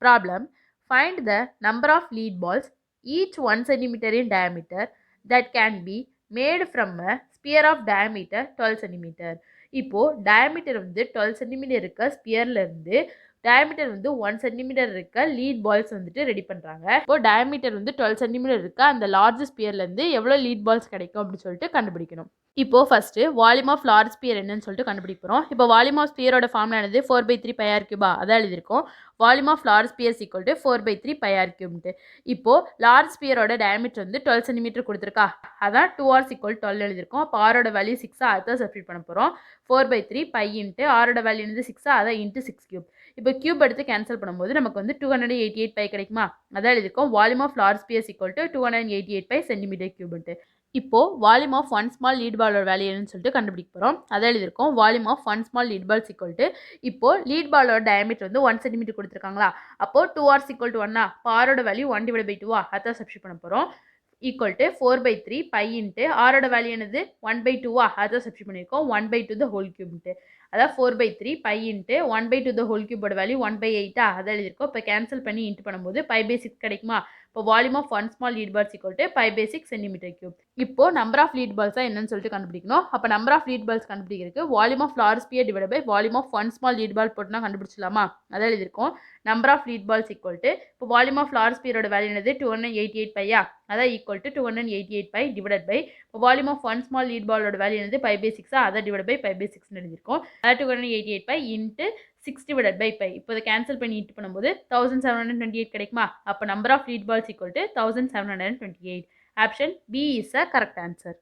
Problem: find the number of lead balls, each 1 centimeter in diameter, that can be made from a sphere of diameter 12 centimeter. இப்போ diameter வந்து 12 centimeter இருக்க ஸ்பியர்ல இருந்து diameter வந்து 1 centimeter இருக்க lead balls வந்துட்டு ready பண்றாங்க. இப்போ diameter வந்து 12 centimeter இருக்க அந்த லார்ஜ் ஸ்பியர்ல இருந்து எவ்வளவு லீட் பால்ஸ் கிடைக்கும் அப்படின்னு சொல்லிட்டு கண்டுபிடிக்கணும். இப்போ first volume of large sphere என்னன்னு சொல்லிட்டு கண்டுபிடிக்க போகிறோம். இப்போ வால்யூம் ஆஃப் ஸ்பியரோட ஃபார்முலா என்னது? 4/3 பை ஆர் கியூபா அதான் எழுதியிருக்கோம். Volume of large sphere equal to 4/3 pi R cubed. இப்போ லார்ஜ் ஸ்பியரோட டயமீட்டர் வந்து 12 சென்டிமீட்டர் கொடுத்துருக்கா, அதான் 2r = 12 எழுதியிருக்கோம். அப்போ ஆரோட வேல்யூ 6 அதை சப்ஸ்டிட் பண்ண போகிறோம். 4/3 பை இன்ட்டு ஆரோட வேல்யூ என்னது 6 அதை இன்ட்டு 6 கியூப். இப்போ கியூப் எடுத்து கேன்சல் பண்ணும்போது நமக்கு வந்து 288 பை கிடைக்குமா, அதான் எழுதியிருக்கோம். Volume of large sphere equal to 288 pi centimetre cubed. இப்போ volume of one small lead பாலோட வேல்யூ என்னன்னு சொல்லிட்டு கண்டுபிடிக்க போகிறோம். அதை எழுதியிருக்கோம். Volume of one small lead balls equal to, இப்போ லீட் பாலோட டயமீட்டர் வந்து 1 சென்டிமீட்டர் கொடுத்துருக்காங்களா, அப்போ 2r = 1 ஆரோட வேல்யூ 1/2 அதை சப்ஸ்டிட் பண்ண போகிறோம். ஈக்குவல் டு 4/3 பை இன்ட்டு ஆரோட வேல்யூ என்னது 1/2 அதை சப்ஸ்டிட் பண்ணியிருக்கோம். 1/2 த ஹோல் கியூப்ட்டு. அதாவது 4/3 பை இன்ட்டு 1/2 த ஹோல் கியூபோட வேல்யூ 1/8 அதை எழுதியிருக்கோம். இப்போ கேன்சல் பண்ணி இன்ட்டு பண்ணும்போது π/6 கிடைக்குமா. இப்போ volume of one small lead balls equal to π/6 centimetre cube. இப்போ நம்பர் ஆஃப் லீட் பால்ஸ் என்னன்னு சொல்லிட்டு கண்டுபிடிக்கணும். அப்போ நம்பர் ஆஃப் லீட் பால்ஸ் கண்டுபிடிக்கிறதுக்கு volume of large sphere divide by volume of one small lead ball போட்டுனா கண்டுபிடிச்சலாமா, அதை எழுதியிருக்கோம். Number of lead balls equal to, இப்போ வால்யூம் ஆஃப் லார்ஜ் ஸ்பியரோட வேல்யூ என்னது 288 பையா, அதான் equal to 288 pi divide by இப்போ volume of one small lead பாலோட வேல்யூ என்னது π/6 அதை டிவைட் பை π/6 எழுதியிருக்கோம். அதாவது 288 pi into 6 divided by pi. இப்போ இதை கேன்சல் பண்ணி இன்ட்டு பண்ணும்போது 1728 கிடைக்குமா. அப்போ number of lead balls equal to 1728. Option B is a correct answer.